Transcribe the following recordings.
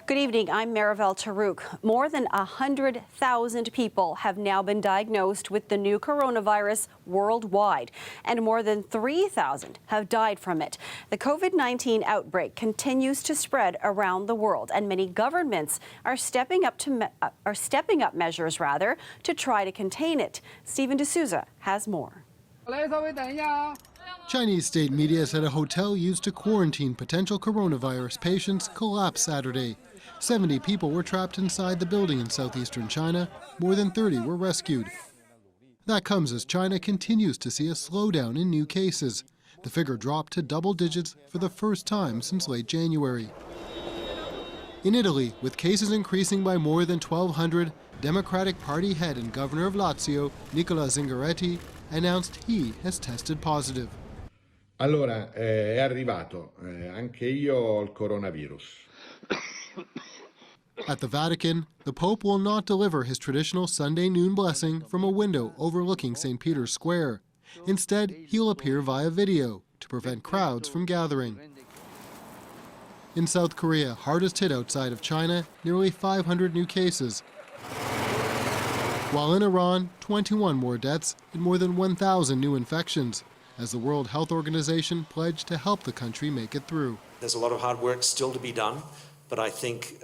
Good evening, I'm Mabels. More than 100,000 people have now been diagnosed with the new coronavirus worldwide, and more than 3,000 have died from it. The COVID-19 outbreak continues to spread around the world, and many governments are stepping up measures to try to contain it. Stephen D'Souza has more. Chinese state media said a hotel used to quarantine potential coronavirus patients collapsed Saturday. 70 people were trapped inside the building in southeastern China. More than 30 were rescued. That comes as China continues to see a slowdown in new cases. The figure dropped to double digits for the first time since late January. In Italy, with cases increasing by more than 1,200, Democratic Party head and governor of Lazio, Nicola Zingaretti, announced he has tested positive. Allora, è arrivato. Anche io ho il coronavirus. At the Vatican, the Pope will not deliver his traditional Sunday noon blessing from a window overlooking St. Peter's Square. Instead, he'll appear via video to prevent crowds from gathering. In South Korea, hardest hit outside of China, nearly 500 new cases. While in Iran, 21 more deaths and more than 1,000 new infections, as the World Health Organization pledged to help the country make it through. There's a lot of hard work still to be done, but I think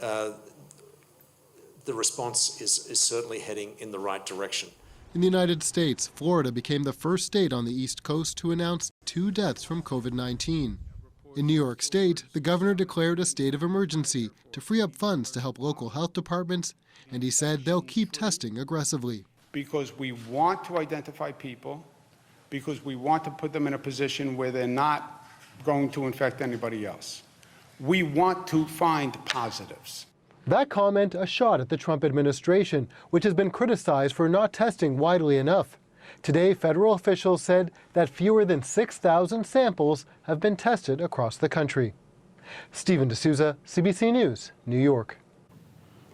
the response is certainly heading in the right direction. In the United States, Florida became the first state on the East Coast to announce 2 deaths from COVID-19. In New York State, the governor declared a state of emergency to free up funds to help local health departments, and he said they'll keep testing aggressively. Because we want to identify people, because we want to put them in a position where they're not going to infect anybody else. We want to find positives. That comment a shot at the Trump administration, which has been criticized for not testing widely enough. Today, federal officials said that fewer than 6,000 samples have been tested across the country. Stephen D'Souza, CBC News, New York.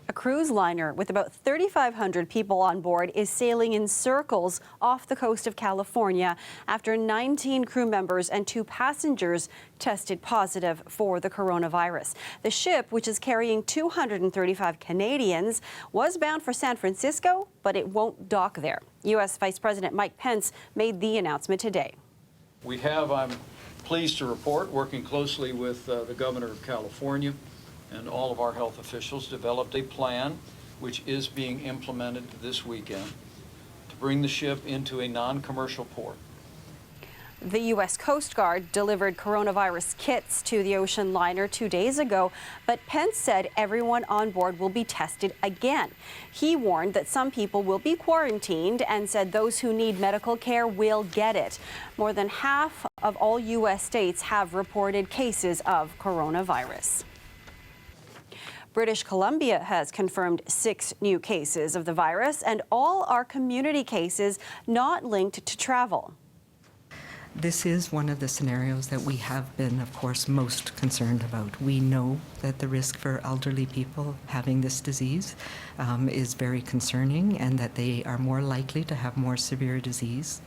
A cruise liner with about 3,500 people on board is sailing in circles off the coast of California after 19 crew members and 2 passengers tested positive for the coronavirus. The ship, which is carrying 235 Canadians, was bound for San Francisco, but it won't dock there. U.S. Vice President Mike Pence made the announcement today. We have, I'm pleased to report, working closely with the governor of California and all of our health officials, developed a plan which is being implemented this weekend to bring the ship into a non-commercial port. The U.S. Coast Guard delivered coronavirus kits to the ocean liner 2 days ago, but Pence said everyone on board will be tested again. He warned that some people will be quarantined and said those who need medical care will get it. More than half of all U.S. states have reported cases of coronavirus. British Columbia has confirmed 6 new cases of the virus, and all are community cases not linked to travel. This is one of the scenarios that we have been, of course, most concerned about. We know that the risk for elderly people having this disease is very concerning, and that they are more likely to have more severe disease,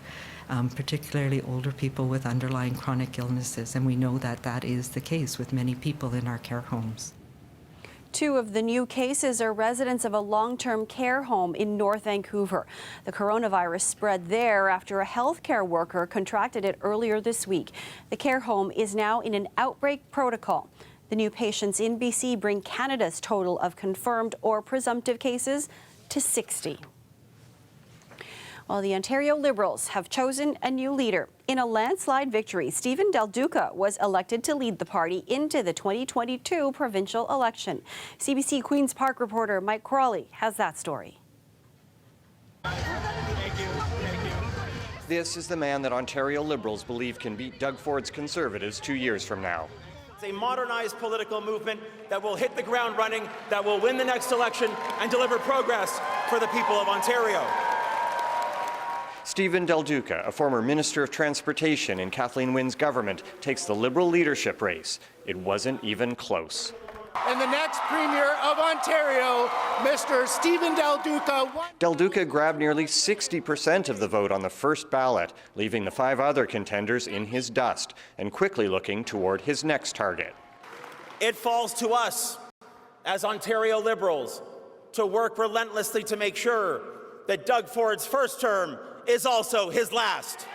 particularly older people with underlying chronic illnesses, and we know that that is the case with many people in our care homes. 2 of the new cases are residents of a long-term care home in North Vancouver. The coronavirus spread there after a healthcare worker contracted it earlier this week. The care home is now in an outbreak protocol. The new patients in BC bring Canada's total of confirmed or presumptive cases to 60. Well, the Ontario Liberals have chosen a new leader. In a landslide victory, Stephen Del Duca was elected to lead the party into the 2022 provincial election. CBC Queen's Park reporter Mike Crawley has that story. This is the man that Ontario Liberals believe can beat Doug Ford's Conservatives 2 years from now. It's a modernized political movement that will hit the ground running, that will win the next election and deliver progress for the people of Ontario. Stephen Del Duca, a former Minister of Transportation in Kathleen Wynne's government, takes the Liberal leadership race. It wasn't even close. And the next Premier of Ontario, Mr. Stephen Del Duca. Del Duca grabbed nearly 60% of the vote on the first ballot, leaving the 5 other contenders in his dust and quickly looking toward his next target. It falls to us as Ontario Liberals to work relentlessly to make sure that Doug Ford's first term is also his last.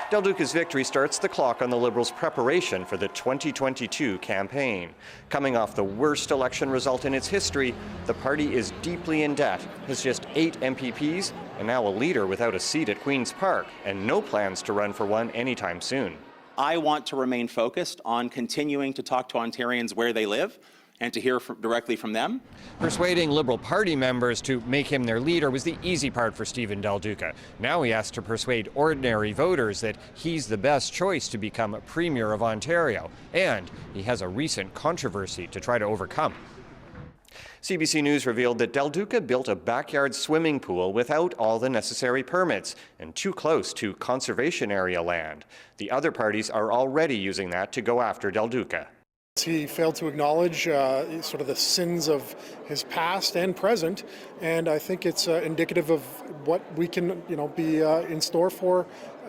Del Duca's victory starts the clock on the Liberals' preparation for the 2022 campaign. Coming off the worst election result in its history, the party is deeply in debt, has just 8 MPPs, and now a leader without a seat at Queen's Park, and no plans to run for one anytime soon. I want to remain focused on continuing to talk to Ontarians where they live and to hear directly from them. Persuading Liberal Party members to make him their leader was the easy part for Stephen Del Duca. Now he has to persuade ordinary voters that he's the best choice to become a Premier of Ontario. And he has a recent controversy to try to overcome. CBC News revealed that Del Duca built a backyard swimming pool without all the necessary permits and too close to conservation area land. The other parties are already using that to go after Del Duca. He failed to acknowledge sort of the sins of his past and present, and I think it's indicative of what we can, be in store for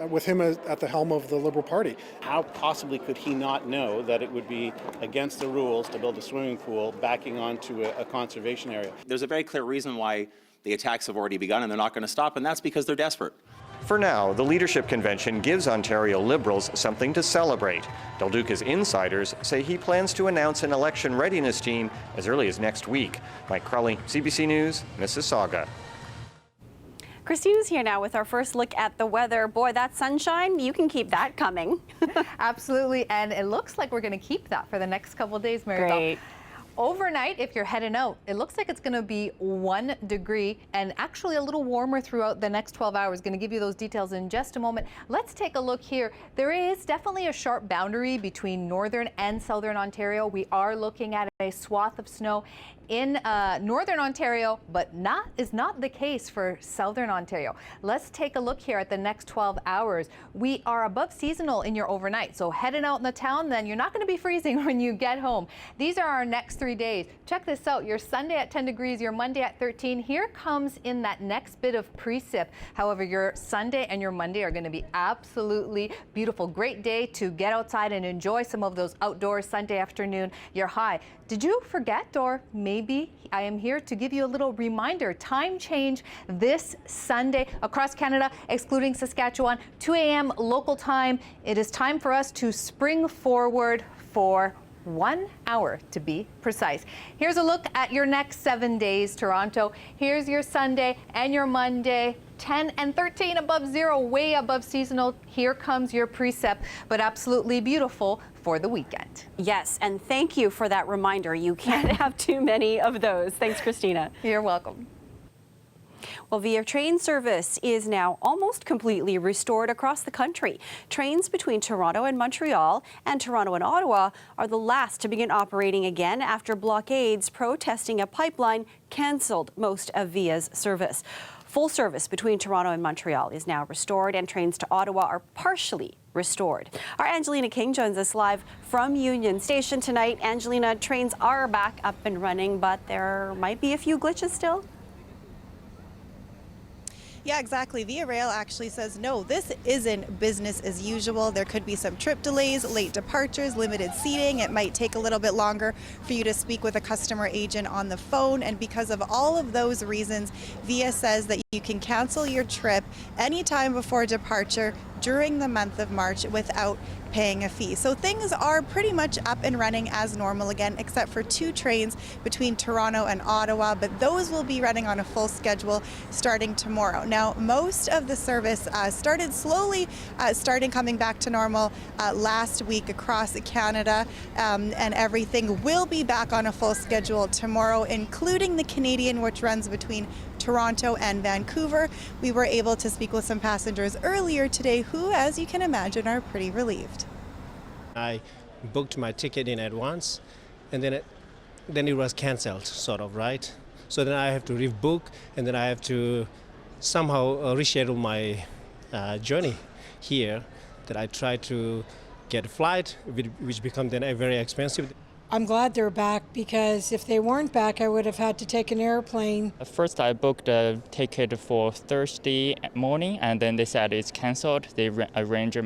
with him at the helm of the Liberal Party. How possibly could he not know that it would be against the rules to build a swimming pool backing onto a conservation area? There's a very clear reason why the attacks have already begun and they're not going to stop, and that's because they're desperate. For now, the Leadership Convention gives Ontario Liberals something to celebrate. Del Duca's insiders say he plans to announce an election readiness team as early as next week. Mike Crowley, CBC News, Mississauga. Christina's here now with our first look at the weather. Boy, that sunshine, you can keep that coming. Absolutely, and it looks like we're going to keep that for the next couple of days, Maribel. Great. Overnight, if you're heading out, it looks like it's going to be 1 degree and actually a little warmer throughout the next 12 hours. Going to give you those details in just a moment. Let's take a look here. There is definitely a sharp boundary between northern and southern Ontario. We are looking at a swath of snow in northern Ontario, but is not the case for southern Ontario. Let's take a look here at the next 12 hours. We are above seasonal in your overnight, so heading out in the town, then you're not going to be freezing when you get home. These are our next 3 days. Check this out. Your Sunday at 10 degrees, your Monday at 13. Here comes in that next bit of precip. However, your Sunday and your Monday are going to be absolutely beautiful. Great day to get outside and enjoy some of those outdoors. Sunday afternoon, your high. Did you forget, or maybe I am here to give you a little reminder. Time change this Sunday across Canada, excluding Saskatchewan, 2 a.m. local time. It is time for us to spring forward for 1 hour to be precise. Here's a look at your next 7 days, Toronto. Here's your Sunday and your Monday. 10 and 13 above zero, way above seasonal. Here comes your precip, but absolutely beautiful for the weekend. Yes, and thank you for that reminder. You can't have too many of those. Thanks, Christina. You're welcome. Well, Via train service is now almost completely restored across the country. Trains between Toronto and Montreal and Toronto and Ottawa are the last to begin operating again after blockades protesting a pipeline canceled most of Via's service. Full service between Toronto and Montreal is now restored, and trains to Ottawa are partially restored. Our Angelina King joins us live from Union Station tonight. Angelina, trains are back up and running, but there might be a few glitches still. Yeah, exactly. Via Rail actually says, no, this isn't business as usual. There could be some trip delays, late departures, limited seating. It might take a little bit longer for you to speak with a customer agent on the phone. And because of all of those reasons, Via says that you can cancel your trip anytime before departure during the month of March without paying a fee. So things are pretty much up and running as normal again, except for 2 trains between Toronto and Ottawa, but those will be running on a full schedule starting tomorrow. Now, most of the service started slowly, coming back to normal last week across Canada, and everything will be back on a full schedule tomorrow, including the Canadian, which runs between Toronto and Vancouver. We were able to speak with some passengers earlier today who, as you can imagine, are pretty relieved. I booked my ticket in advance, and then it was cancelled, sort of, right? So then I have to rebook, and then I have to somehow reschedule my journey here. That I tried to get a flight, which become then very expensive. I'm glad they're back, because if they weren't back, I would have had to take an airplane. First, I booked a ticket for Thursday morning, and then they said it's canceled. They arranged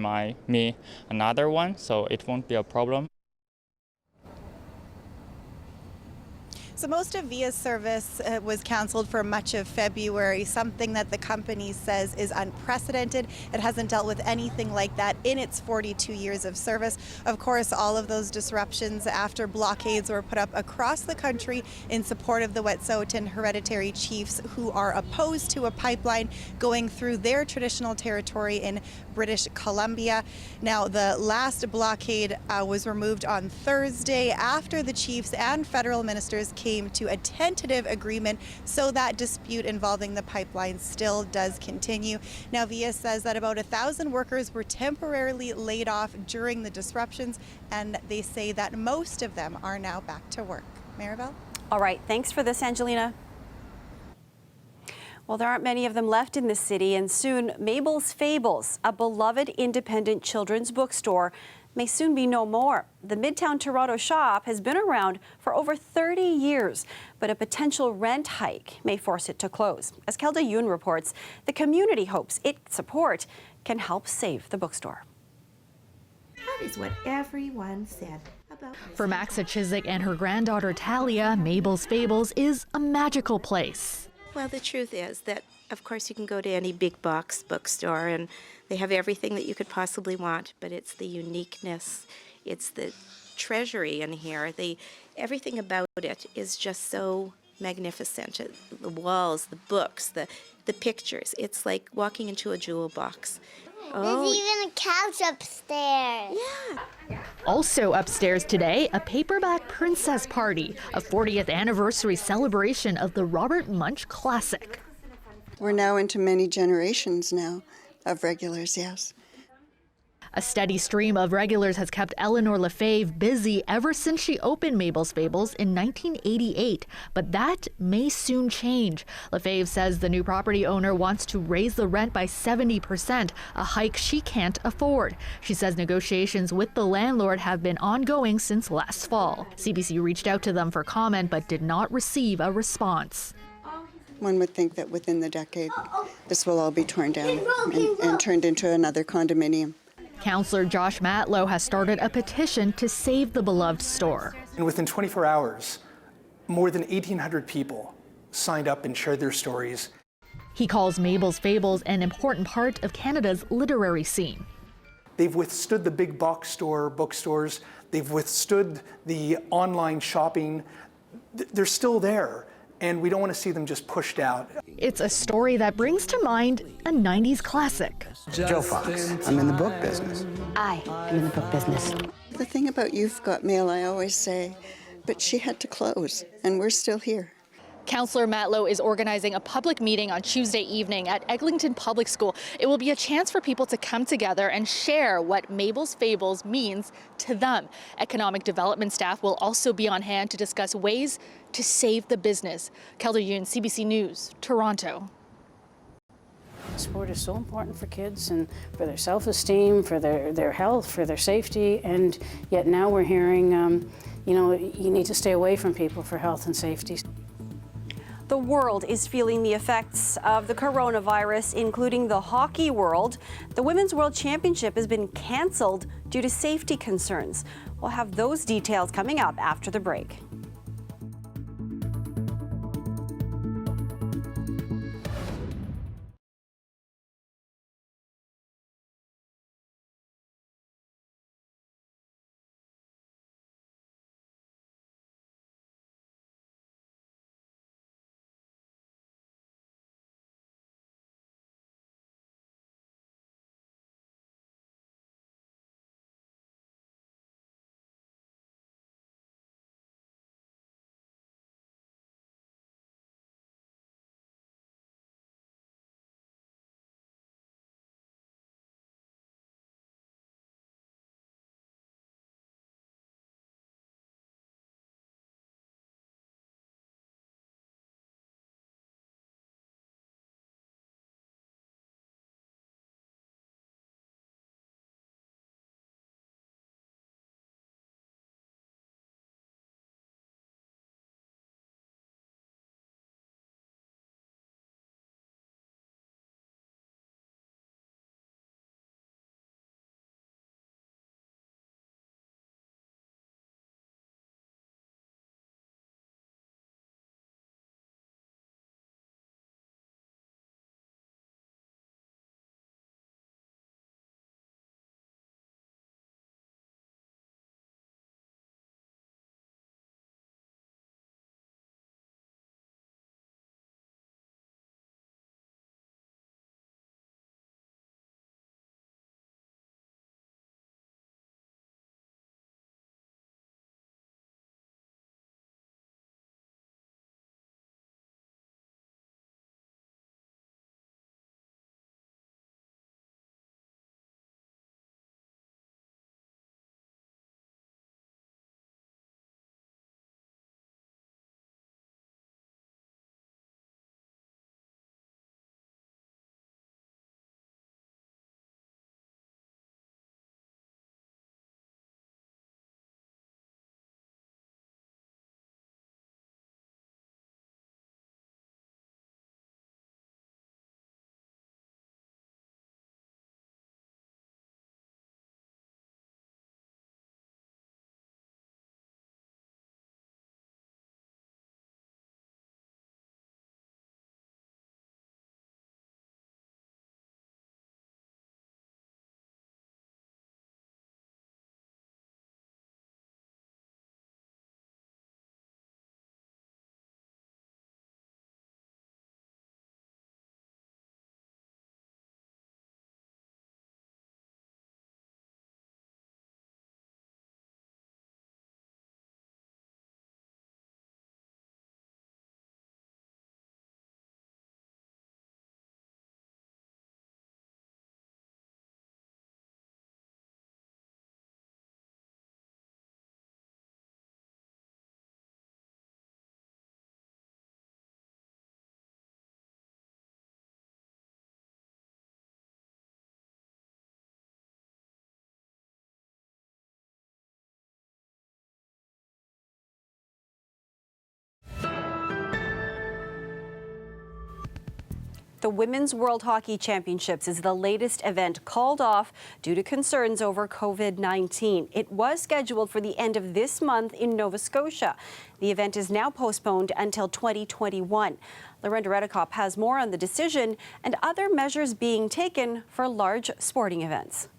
me another one, so it won't be a problem. So most of Via's service was canceled for much of February, something that the company says is unprecedented. It hasn't dealt with anything like that in its 42 years of service. Of course, all of those disruptions after blockades were put up across the country in support of the Wet'suwet'en hereditary chiefs who are opposed to a pipeline going through their traditional territory in British Columbia. Now, the last blockade was removed on Thursday after the chiefs and federal ministers came to a tentative agreement, so that dispute involving the pipeline still does continue. Now, Via says that about 1,000 workers were temporarily laid off during the disruptions, and they say that most of them are now back to work. Maribel? All right, thanks for this, Angelina. Well, there aren't many of them left in the city, and soon Mabels Fables, a beloved independent children's bookstore, may soon be no more. The Midtown Toronto shop has been around for over 30 years, but a potential rent hike may force it to close. As Kelda Yoon reports, the community hopes its support can help save the bookstore. That is what everyone said about. For Maxa Chiswick and her granddaughter Talia, Mabels Fables is a magical place. Well, the truth is that, of course, you can go to any big box bookstore and they have everything that you could possibly want, but it's the uniqueness, it's the treasury in here. Everything about it is just so magnificent. The walls, the books, the pictures. It's like walking into a jewel box. There's even a couch upstairs. Yeah. Also upstairs today, a paperback princess party, a 40th anniversary celebration of the Robert Munsch classic. We're now into many generations now of regulars, yes. A steady stream of regulars has kept Eleanor Lefebvre busy ever since she opened Mabels Fables in 1988, but that may soon change. Lefebvre says the new property owner wants to raise the rent by 70%, a hike she can't afford. She says negotiations with the landlord have been ongoing since last fall. CBC reached out to them for comment but did not receive a response. One would think that within the decade, this will all be torn down and turned into another condominium. Councillor Josh Matlow has started a petition to save the beloved store. And within 24 hours, more than 1,800 people signed up and shared their stories. He calls Mabels Fables an important part of Canada's literary scene. They've withstood the big box store bookstores. They've withstood the online shopping. They're still there. And we don't want to see them just pushed out. It's a story that brings to mind a 90s classic. Joe Fox. I'm in the book business. I am in the book business. The thing about You've Got Mail, I always say, but she had to close, and we're still here. Councillor Matlow is organizing a public meeting on Tuesday evening at Eglinton Public School. It will be a chance for people to come together and share what Mabels Fables means to them. Economic development staff will also be on hand to discuss ways to save the business. Kelda Yoon, CBC News, Toronto. Sport is so important for kids and for their self-esteem, for their health, for their safety, and yet now we're hearing, you need to stay away from people for health and safety. The world is feeling the effects of the coronavirus, including the hockey world. The Women's World Championship has been canceled due to safety concerns. We'll have those details coming up after the break. The Women's World Hockey Championships is the latest event called off due to concerns over COVID-19. It was scheduled for the end of this month in Nova Scotia. The event is now postponed until 2021. Lorenda Redekop has more on the decision and other measures being taken for large sporting events.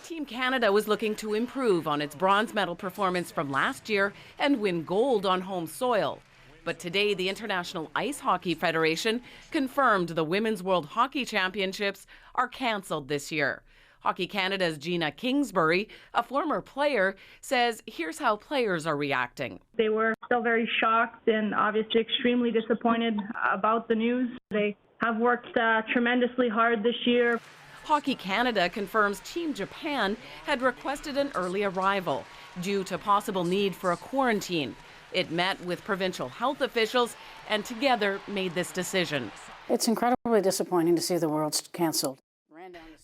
Team Canada was looking to improve on its bronze medal performance from last year and win gold on home soil. But today, the International Ice Hockey Federation confirmed the Women's World Hockey Championships are cancelled this year. Hockey Canada's Gina Kingsbury, a former player, says here's how players are reacting. They were still very shocked and obviously extremely disappointed about the news. They have worked tremendously hard this year. Hockey Canada confirms Team Japan had requested an early arrival due to possible need for a quarantine. It met with provincial health officials and together made this decision. It's incredibly disappointing to see the Worlds cancelled.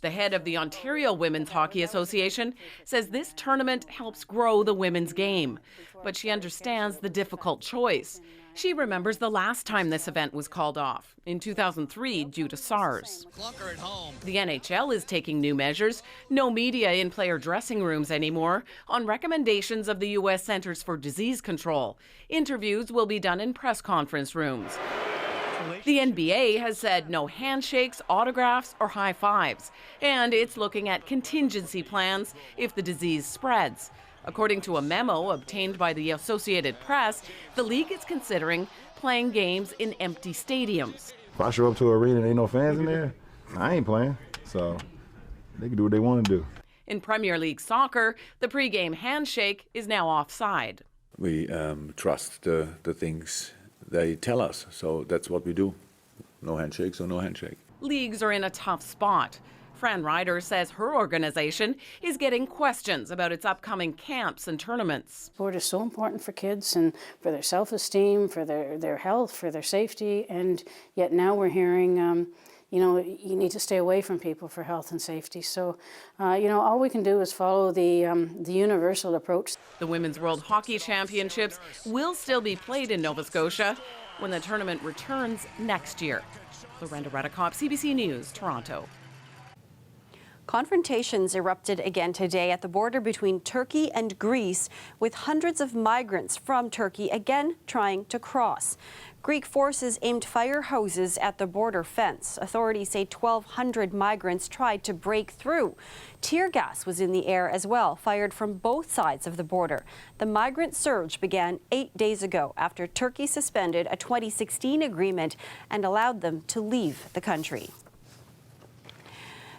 The head of the Ontario Women's Hockey Association says this tournament helps grow the women's game, but she understands the difficult choice. She remembers the last time this event was called off, in 2003 due to SARS. The NHL is taking new measures. No media in player dressing rooms anymore, on recommendations of the U.S. Centers for Disease Control. Interviews will be done in press conference rooms. The NBA has said no handshakes, autographs, or high fives, and it's looking at contingency plans if the disease spreads. According to a memo obtained by the Associated Press, the league is considering playing games in empty stadiums. If I show up to an arena and ain't no fans in there, I ain't playing. So they can do what they want to do. In Premier League soccer, the pregame handshake is now offside. We trust the things they tell us, so that's what we do. No handshake, so no handshake. Leagues are in a tough spot. Fran Ryder says her organization is getting questions about its upcoming camps and tournaments. Sport is so important for kids and for their self-esteem, for their health, for their safety, and yet now we're hearing, you need to stay away from people for health and safety. So, all we can do is follow the universal approach. The Women's World Hockey Championships will still be played in Nova Scotia when the tournament returns next year. Lorenda Redekop, CBC News, Toronto. Confrontations erupted again today at the border between Turkey and Greece, with hundreds of migrants from Turkey again trying to cross. Greek forces aimed fire hoses at the border fence. Authorities say 1,200 migrants tried to break through. Tear gas was in the air as well, fired from both sides of the border. The migrant surge began 8 days ago after Turkey suspended a 2016 agreement and allowed them to leave the country.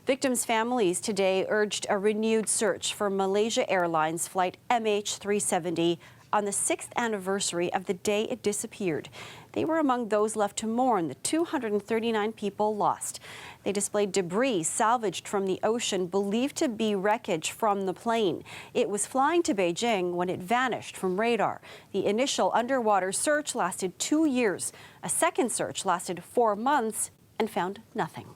Victims' families today urged a renewed search for Malaysia Airlines flight MH370 on the 6th anniversary of the day it disappeared. They were among those left to mourn the 239 people lost. They displayed debris salvaged from the ocean, believed to be wreckage from the plane. It was flying to Beijing when it vanished from radar. The initial underwater search lasted 2 years. A second search lasted 4 months and found nothing.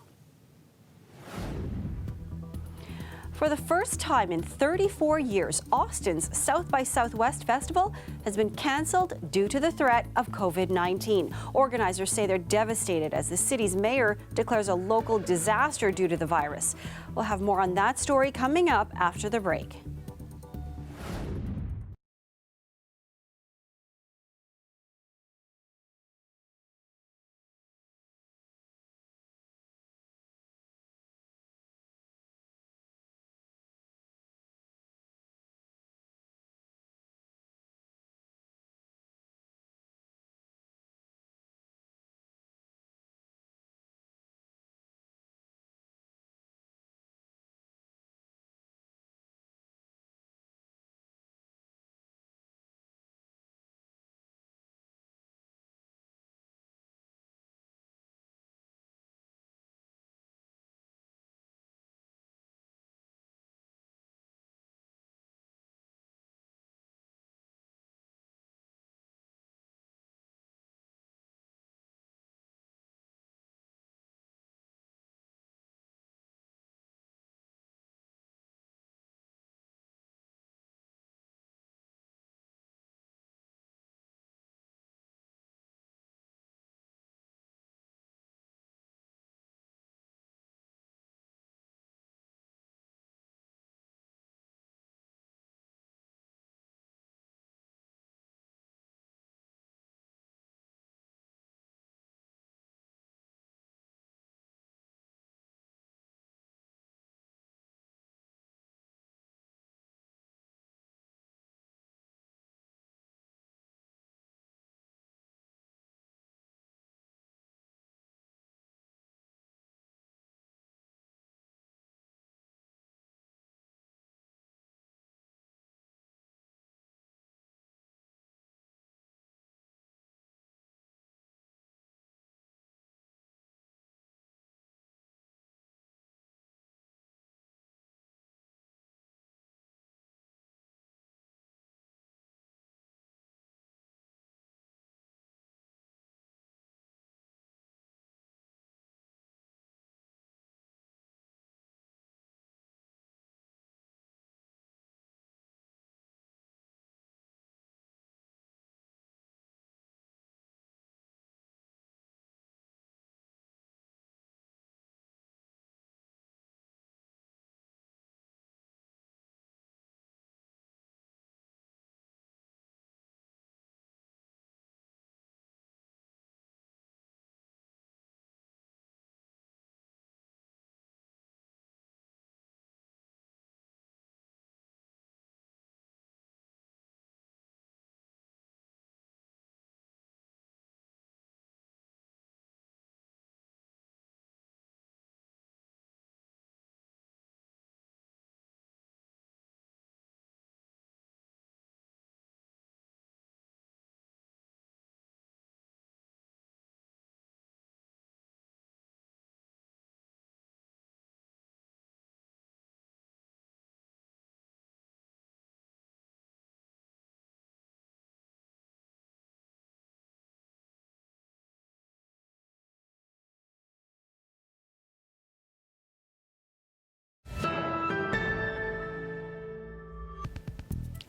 For the first time in 34 years, Austin's South by Southwest Festival has been canceled due to the threat of COVID-19. Organizers say they're devastated as the city's mayor declares a local disaster due to the virus. We'll have more on that story coming up after the break.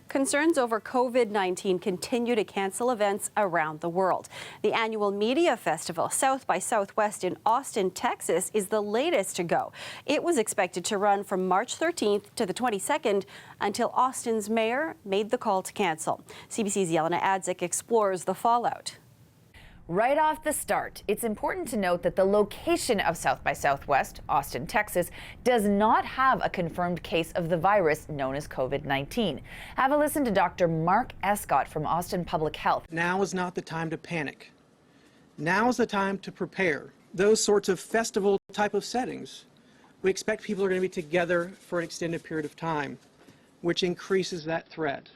Concerns over COVID-19 continue to cancel events around the world. The annual media festival, South by Southwest in Austin, Texas, is the latest to go. It was expected to run from March 13th to the 22nd until Austin's mayor made the call to cancel. CBC's Yelena Adzik explores the fallout. Right off the start, it's important to note that the location of South by Southwest, Austin, Texas, does not have a confirmed case of the virus known as COVID-19. Have a listen to Dr. Mark Escott from Austin Public Health. Now is not the time to panic. Now is the time to prepare. Those sorts of festival type of settings, we expect people are going to be together for an extended period of time, which increases that threat.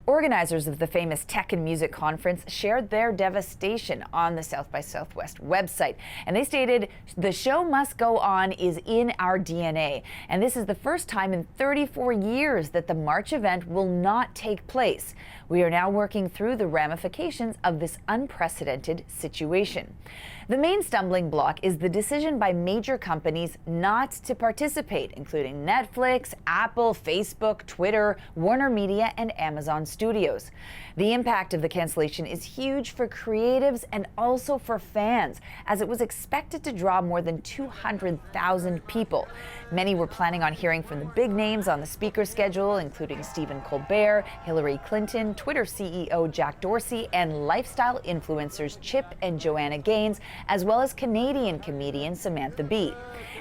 Organizers of the famous Tech and Music Conference shared their devastation on the South by Southwest website. And they stated, "The show must go on is in our DNA. And this is the first time in 34 years that the March event will not take place. We are now working through the ramifications of this unprecedented situation." The main stumbling block is the decision by major companies not to participate, including Netflix, Apple, Facebook, Twitter, Warner Media, and Amazon Studios. The impact of the cancellation is huge for creatives and also for fans, as it was expected to draw more than 200,000 people. Many were planning on hearing from the big names on the speaker schedule, including Stephen Colbert, Hillary Clinton, Twitter CEO Jack Dorsey, and lifestyle influencers Chip and Joanna Gaines, as well as Canadian comedian Samantha Bee.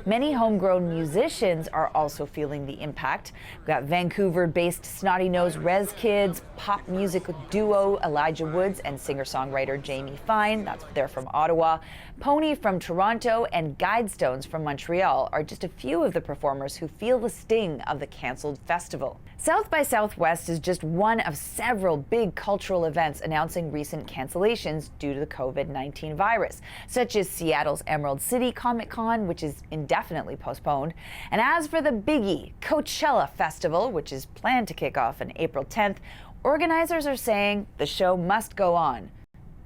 Many homegrown musicians are also feeling the impact. We've got Vancouver-based Snotty Nose Rez Kids, pop music duo Elijah Woods and singer-songwriter Jamie Fine, they're from Ottawa. Pony from Toronto and Guidestones from Montreal are just a few of the performers who feel the sting of the cancelled festival. South by Southwest is just one of several big cultural events announcing recent cancellations due to the COVID-19 virus, such as Seattle's Emerald City Comic Con, which is indefinitely postponed. And as for the biggie, Coachella Festival, which is planned to kick off on April 10th, organizers are saying the show must go on.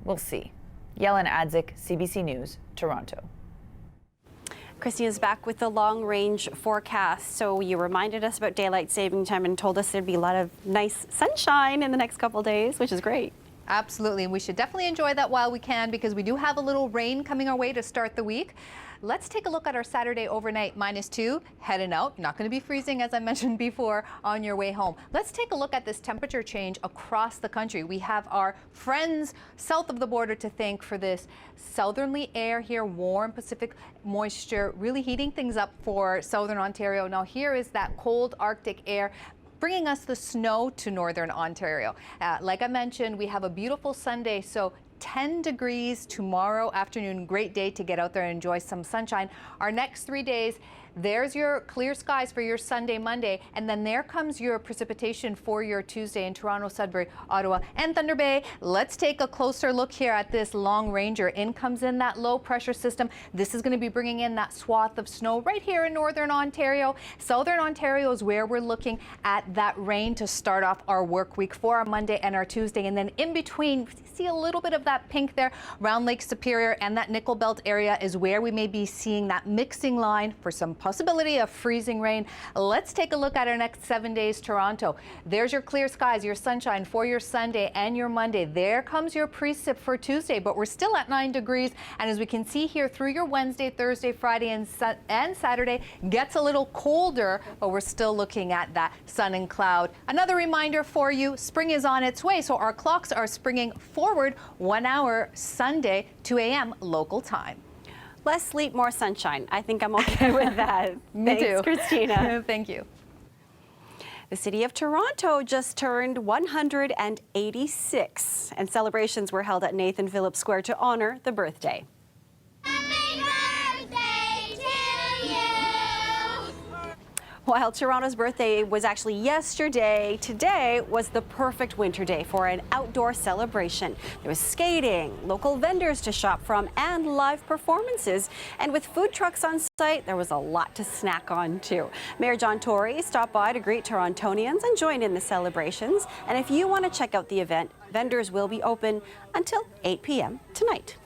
We'll see. Yelena Adzik, CBC News, Toronto. Christina's back with the long-range forecast. So you reminded us about daylight saving time and told us there'd be a lot of nice sunshine in the next couple days, which is great. Absolutely, and we should definitely enjoy that while we can, because we do have a little rain coming our way to start the week. Let's take a look at our Saturday overnight, -2, heading out. Not going to be freezing, as I mentioned before, on your way home. Let's take a look at this temperature change across the country. We have our friends south of the border to thank for this southerly air here, warm Pacific moisture, really heating things up for southern Ontario. Now here is that cold Arctic air bringing us the snow to northern Ontario. Like I mentioned, we have a beautiful Sunday, so 10 degrees tomorrow afternoon. Great day to get out there and enjoy some sunshine. Our next 3 days, there's your clear skies for your Sunday, Monday, and then there comes your precipitation for your Tuesday in Toronto, Sudbury, Ottawa, and Thunder Bay. Let's take a closer look here at this long ranger. In comes in that low pressure system. This is going to be bringing in that swath of snow right here in northern Ontario. Southern Ontario is where we're looking at that rain to start off our work week for our Monday and our Tuesday. And then in between, see a little bit of that pink there around Lake Superior and that Nickel Belt area is where we may be seeing that mixing line for some possibility of freezing rain. Let's take a look at our next 7 days, Toronto. There's your clear skies, your sunshine for your Sunday and your Monday. There comes your precip for Tuesday, but we're still at 9 degrees. And as we can see here through your Wednesday, Thursday, Friday, and Saturday, gets a little colder, but we're still looking at that sun and cloud. Another reminder for you, spring is on its way, so our clocks are springing forward 1 hour Sunday, 2 a.m. local time. Less sleep, more sunshine. I think I'm okay with that. Me Thanks, too. Christina. Thank you. The city of Toronto just turned 186, and celebrations were held at Nathan Phillips Square to honor the birthday. While Toronto's birthday was actually yesterday, today was the perfect winter day for an outdoor celebration. There was skating, local vendors to shop from, and live performances. And with food trucks on site, there was a lot to snack on too. Mayor John Tory stopped by to greet Torontonians and join in the celebrations. And if you want to check out the event, vendors will be open until 8 p.m. tonight.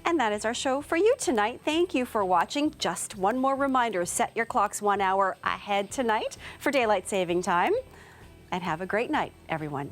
And that is our show for you tonight. Thank you for watching. Just one more reminder, set your clocks 1 hour ahead tonight for daylight saving time. and have a great night, everyone.